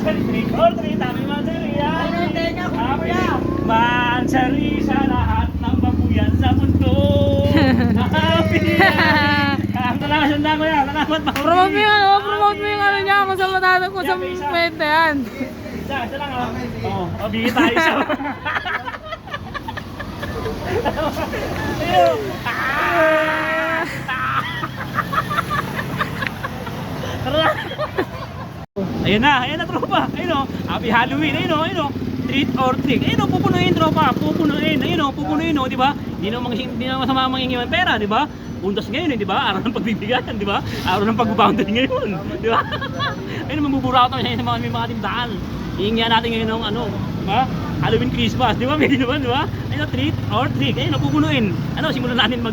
Mansari, trick or treat, happy Mansari. Happy Mansari sa lahat ng babuyan sa mundo. Happy. Salamat sanda ko yan. Salamat Mauri. Promote mo yung ano, promote mo yung ano niya, masalatado ko sa kwenta yan. Isa lang oh. Oo, bigay tayo isa. Ayun. Ayan na tropa. Ayun o, happy Halloween. Ayun o, treat or trick. Ayun o, pupunuin tropa, pupunuin. Ayun o, pupunuin o, di ba? Hindi na masama mangingiwan pera, di ba? Puntas ngayon, di ba? Araw ng pagbibigan, di ba? Araw ng pag-boundary ngayon, di ba? Ayun, mamuburaw tayo sa mga tindahan. Hihingihan natin ngayon ng ano, di ba? Halloween Christmas, di ba? May naman, di ba? Ayun, treat or trick. Ayun, pupunuin. Ano, simulan na natin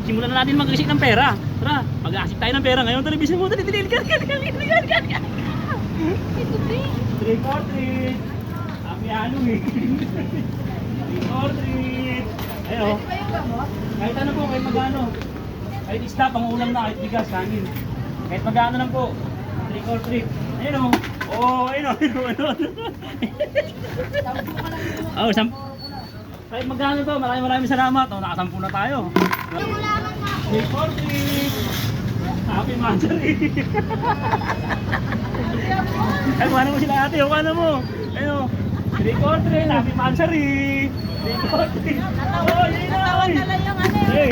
mag-isip ng pera. Tara, mag-aasik tayo ng pera ngayon. Television mo, dali. Trick or treat. Happy Halloween. Trick or treat. Ayun, kahit ano po, kahit magano. Kahit isda, pangulam na, kahit bigas, kanin. Kahit magano lang po. Trick or treat. Ayun o. Oh, ayun o. Oh, kahit magano to, maraming salamat. Oh, nakasampu na tayo. Trick or treat. Happy Mansari. Ay, paano mo sila ate? O, paano mo? Ayun o. Trick or treat. Happy Mansari. Trick or treat. Oh, yun na. Hey.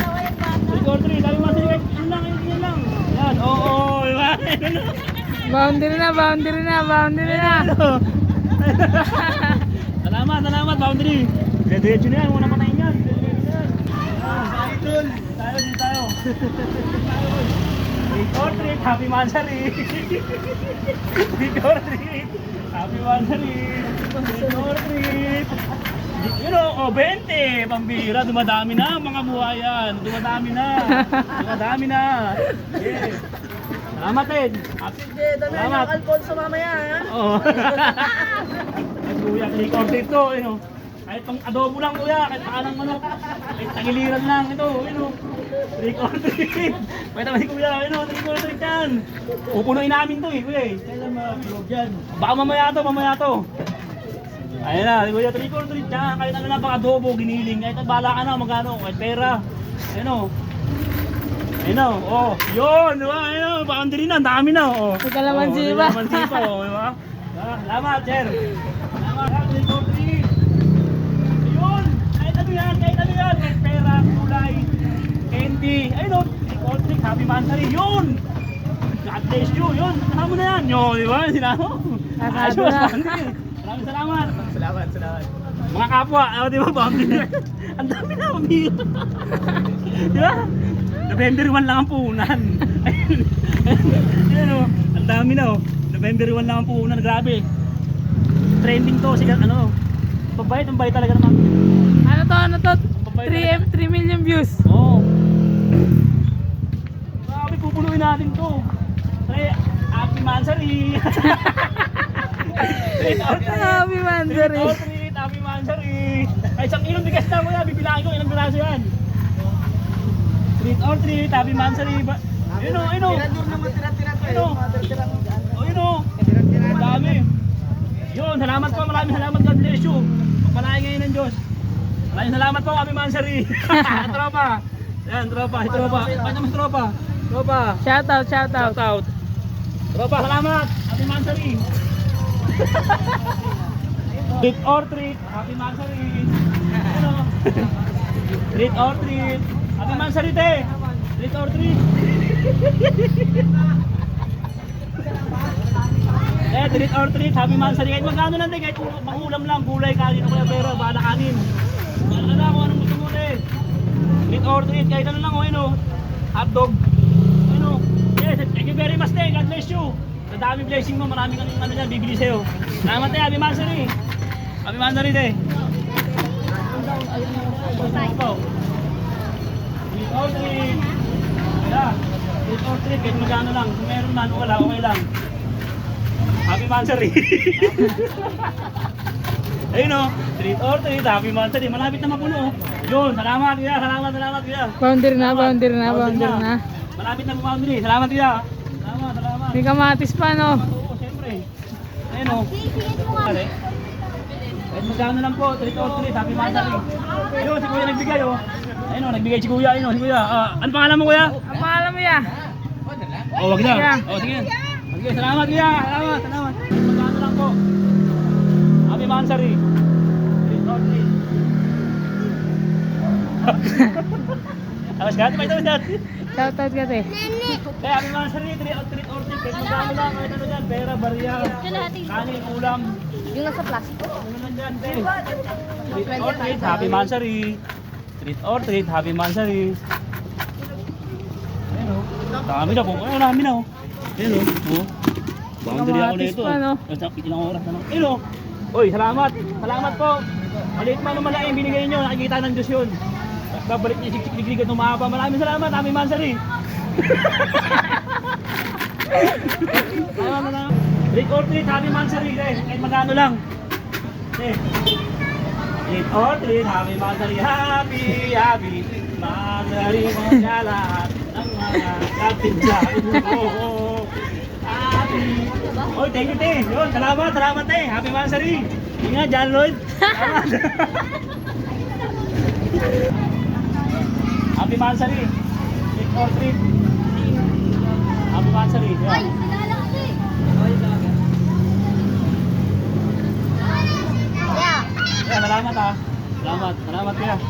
Trick or treat. Happy Mansari. Yun lang. Yan. Oo. Diba? Boundary na. Salamat, boundary. Diretso na yan, muna patayin yan. Tayo. Trick or treat, happy Mansari. Trick or treat, happy Mansari. Trick or treat. Yun o, 20, pambira, dumadami na mga buhayan. Dumadami na. Yeah. Salamat Ed. Salamat. Alfonso mamaya ha. Oo. Ay kuya, trick or treat to. Kahit pang adobo lang kuya, kahit paanang manok. Kahit tagiliran lang ito. Trick or treat. Pwede naman si kuya, trick or treat yan. Pupunuin namin to kuya. Kailan mag-vlog yan? Baka mamaya to. Ayun na, kuya, trick or treat yan. Kahit ano na pang adobo, giniling. Kahit bala ka na, magkano, kahit pera. Ayun oh, yun, diba? Ayun, boundary na, dami na, oh. May kalamansi pa. Diba? Salamat, sir. Salamat, trick or treat. Ayun, kahit ano yan, kahit pera, kulay, candy. Ayun, oh, trick or treat, happy Mansari, yun. God bless you, yun, kasama mo na yan. Yun, diba? Sinama mo. Kasado na. Maraming salamat. Mga kapwa, diba, boundary? Ang dami na, mabiro. Diba? November 1 lang ang puhunan. Ayun o, ang dami na o. November 1 lang ang puhunan, grabe. Trending to, sigat ano. Pabait talaga naman. Ano to? 3 million views. Oo. Grabe, pupunuin natin to. Happy Mansari. Happy Mansari. Happy Mansari. Ay, isang kilong bigas na kuya, bibilangin ko ilang piraso yan. Treat or treat, happy Mansari. Yun o. Yun o. Ang dami. Yun, salamat po, maraming salamat, God bless you. Pagpalain ngayon ng Diyos. Maraming salamat po, happy Mansari. Tropa. Yan, tropa. Paano naman tropa? Shout out. Tropa, salamat. Happy Mansari. Treat or treat, happy Mansari. Yun o. Treat or treat. Happy Mansari te! Treat or treat! Treat or treat! Happy Mansari! Kahit magkano lang kahit mangulam lang, gulay, kanin, o kaya pera, bala kanin. Ano na kung anong gusto mo treat or treat, kahit ano lang, hotdog. Yes, thank you very much te! God bless you! Sa dami blessing mo, maraming ano dyan, bibili sa'yo. Salamat te! Happy Mansari! Happy Mansari te! Treat or treat. Treat or treat, kahit magkano lang. Kung meron man o wala, okay lang. Happy Mansari. Ayun o, treat or treat, happy Mansari. Malapit na mapuno. Yun, salamat kuya, salamat kuya. Boundary na. Malapit na boundary. Salamat kuya. Salamat. May kamatis pa no. Oo, siyempre. Ayun Ayun o. Pare. Kahit magkano lang po, 3 or 3, happy Mansari. Ayun, si Kuya nagbigay o. Ayun o, nagbigay si Kuya. Ayun o, si Kuya. Ano pangalan mo Kuya? Ang pangalan mo yan? Oh, wag na. Yeah. Oh, sige. Sige, salamat Kuya. Salamat, salamat. Magkano lang po. Happy Mansari. 3 or 3. Awas gati, may tawas gati. Shoutout ka te. Kaya happy Mansari, 3 or 3 or 3. Kahit magkano lang, kahit ano dyan. Pera, barya, kanin, ulam. Yung nasa plastic. Ano lang dyan, te. 3 or 3, happy Mansari. 3 or 3, happy Mansari. Ayun o. Dami na po. Ayun, dami na o. Ayun o. Boundary ako na ito. Ilang oras na lang. Ayun o. Uy, salamat. Salamat po. Maliit man o malaki yung binigay nyo. Nakikita ng Diyos yun. Babalik niya siksik digrig at umahaba. Maraming salamat. Happy Mansari. Salamat na. 3 or 3, happy Mansari. Kahit magkano lang. Eh. 3 or 3, happy Mansari. Happy, happy Mansari mo siya lahat ng mga kapitla. Happy. Oy, thank you, te. Yun, salamat, salamat, te. Happy Mansari. Ingat, John Lloyd. Salamat. Happy Mansari. 3 or 3. Happy Mansari. Ay, Yan. pinala kasi. Yeah. Yeah, salamat ha. Salamat, salamat kuya. 3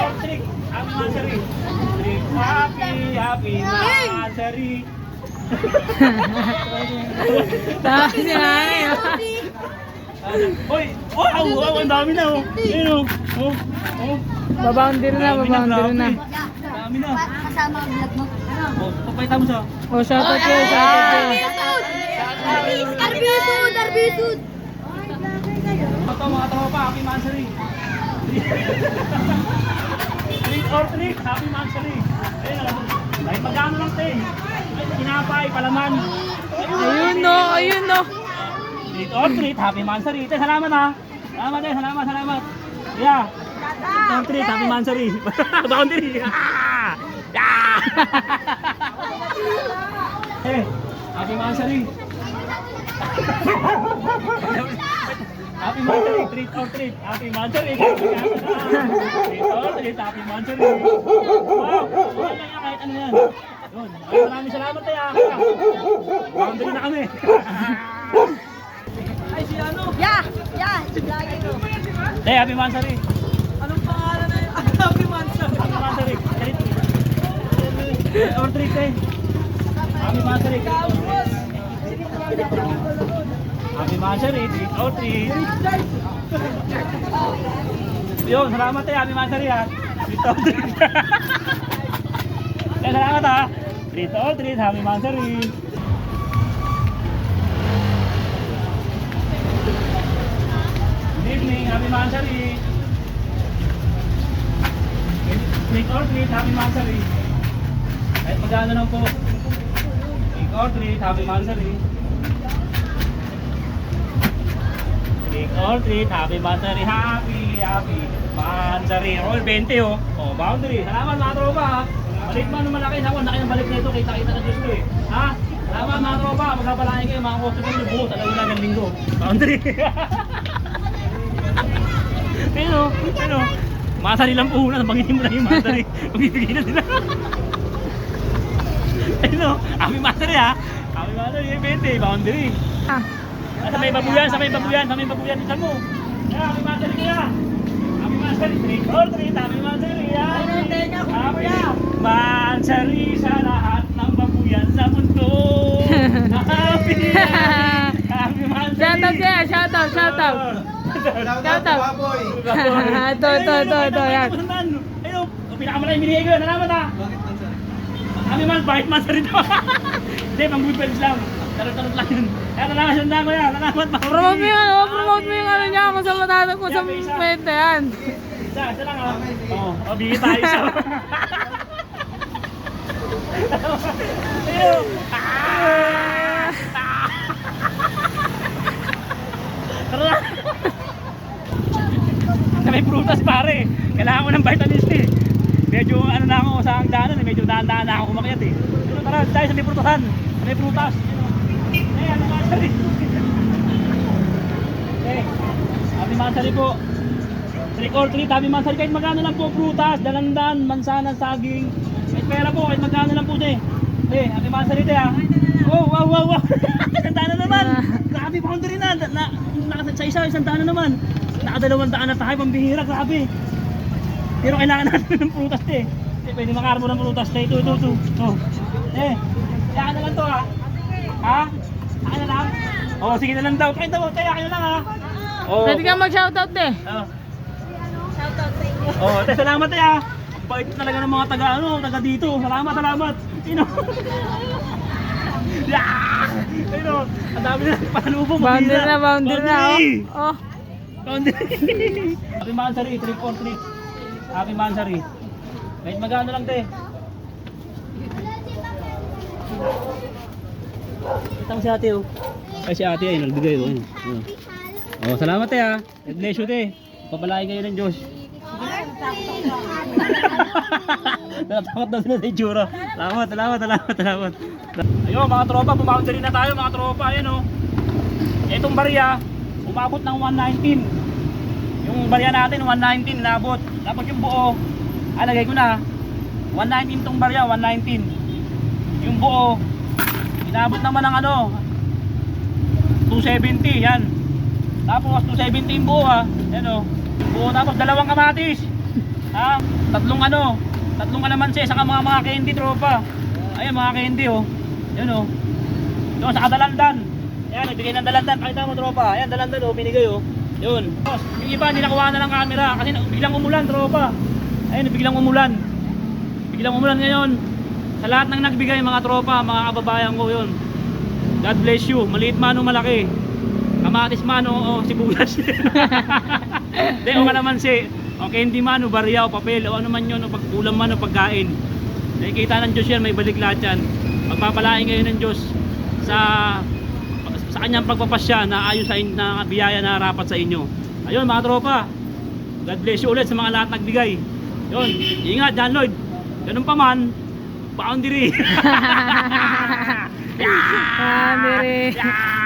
or 3. Happy Mansari. 3. Happy Mansari. Tapos si nanay. Oy, oh, ang dami na oh. Ayun oh. Oh. Baboundary na, baboundary na. Dami na. Kasama ang vlog mo. Oh, papayta mo siya. Oh, shoutout kayo, shoutout kayo. Arbisud! Ito mga tropa, Happy Mansari. 3 or 3, Happy Mansari. Ayun oh. Kahit magkano lang te. Ay, tinapay, palaman. Ayun no, ayun no. 3 or 3, Happy Mansari. Te, salamat ha. Salamat te, salamat, salamat. Yeah. 3 or 3, Happy Mansari. Boundary. Ah! Yeah! Eh, Happy Mansari. Happy Mansari, 3 or 3, Happy Mansari. 3 or 3, Happy Mansari. Wow, wala na kahit ano yan. Yun, maraming salamat tayo. Boundary na kami. Ay, si ano? Yeah! Yeah! Lagi ko. Hey, Happy Mansari. Anong pangalan na yun? Happy Mansari. Happy Mansari. 3 or 3 tayo. Happy Mansari. Happy Mansari, 3 or 3. Yun, salamat tayo, Happy Mansari ha. 3 or 3. Salamat ha. 3 or 3, Happy Mansari. Good evening, Happy Mansari. 3 or 3, Happy Mansari. Kahit magkano lang po. 3 or 3, Happy Mansari. 3 or 3, Happy Mansari. Happy Mansari. All 20 oh. Oh, boundary. Salamat mga tropa ha. Balik man ng malaki. Ako, laki ng balik nito. Kita-kita na Diyos ko eh. Ha? Salamat mga tropa. Magkapalain kayo mga customer nyo. Buo. Talaga na ng linggo. Boundary. Pero, masari lang po una. Bangitin mo na yung Mansari. Magbibigay na sila. Ayun o. Happy Mansari ha. Happy Mansari. 20. Boundary. Ah, Sa may babuyan, sa may babuyan, sa may babuyan. Isan mo. Kaya, Happy Mansari kaya. Happy Mansari. 3 or 3. Happy Mansari. Happy Mansari sa lahat ng babuyan sa mundo. Happy Mansari. shoutout kayo, shoutout, shoutout. Shoutout. Ito, yan. Ayun, pinakamalay binigay ko. Salamat ha. Kami man, bait Mansari daw. Hindi, pang-good vibes lang. Tarot-tarot lang yun. Kaya salamat siya ko yan. Salamat mga Promote mo yung promote mo yung ano niya, masalatado ko sa mente yan. Isa lang ha. Oo, bigay tayo isa. Ayun. Tara. May prutas pare. Kailangan ko ng vitamins D. Medyo ano na ako sa hangganan, medyo dahan-dahan na ako kumakyat eh. Pero tara, tayo sa may prutasan. Sa may prutas. Ano Mansari. Happy Mansari po. Trick or treat, Happy Mansari. Kahit magkano lang po, prutas, dalandan, mansanan, saging. Kahit pera po, kahit magkano lang po siya. Happy Mansari te ha. Oh, wow, wow, wow. Isang daan na naman. Grabe, boundary na. Sa isa, isang daan na naman. Nakadalawang daan na tayo, pambihira, grabe. Pero kailangan natin ng prutas te. Pwede makarmo ng prutas te. Ito. Oh. Kaya na lang to ha. Ha? Kaya na lang? Oh, sige na lang daw. Kaya daw, kaya na lang ha. Oh. Pwede ka mag-shoutout eh. Oh. Shoutout sa inyo. Oh, te, salamat te ha. Bait talaga ng mga taga dito. Salamat. Yeah! Ayun, ang dami na palubong. Boundary na. Oh. Boundary. Happy Mansari, trick or treat. Happy Mansari. Kahit magkano lang te. Kita mo si ate oh. Ay si ate ay nagbigay oh. Oh, salamat te ha. God bless you te. Papalain kayo ng Diyos. Natatakot daw sila sa itsura. Salamat. Ayun mga tropa, bumoundary na tayo mga tropa. Ayan o. Itong barya, umabot ng 119. Yung barya natin, 119 inabot. Tapos yung buo, alagay ko na. 119 tong barya, 119. Yung buo, inabot naman ng ano, 270. Yan. Tapos 270 yung buo ha. Yan o. Buo tapos dalawang kamatis. Ha? Tatlong kalamansi, saka mga candy tropa. Ayan mga candy oh. Yan oh. Yun, saka dalandan. Ayan, nagbigay ng dalandan. Pakita mo tropa. Ayan, dalandan oh, binigay oh. Yun. Tapos, yung iba, hindi nakuha na ng camera. Kasi biglang umulan tropa. Ayan, biglang umulan. Biglang umulan ngayon. Sa lahat ng nagbigay mga tropa, mga kababayan ko yun. God bless you. Maliit man o malaki. Kamatis man o sibuyas. Hindi, o kalamansi. O candy man o barya o papel o ano man yun o pagkulam man o pagkain. Nakikita ng Diyos yan, may balik lahat yan. Pagpapalain kayo ng Diyos sa kanyang pagpapasya na ayon sa na biyaya na rapat sa inyo. Ayun mga tropa, God bless you ulit sa mga lahat nagbigay. Yun, ingat John Lloyd. Ganun pa man, boundary. Boundary. Yeah!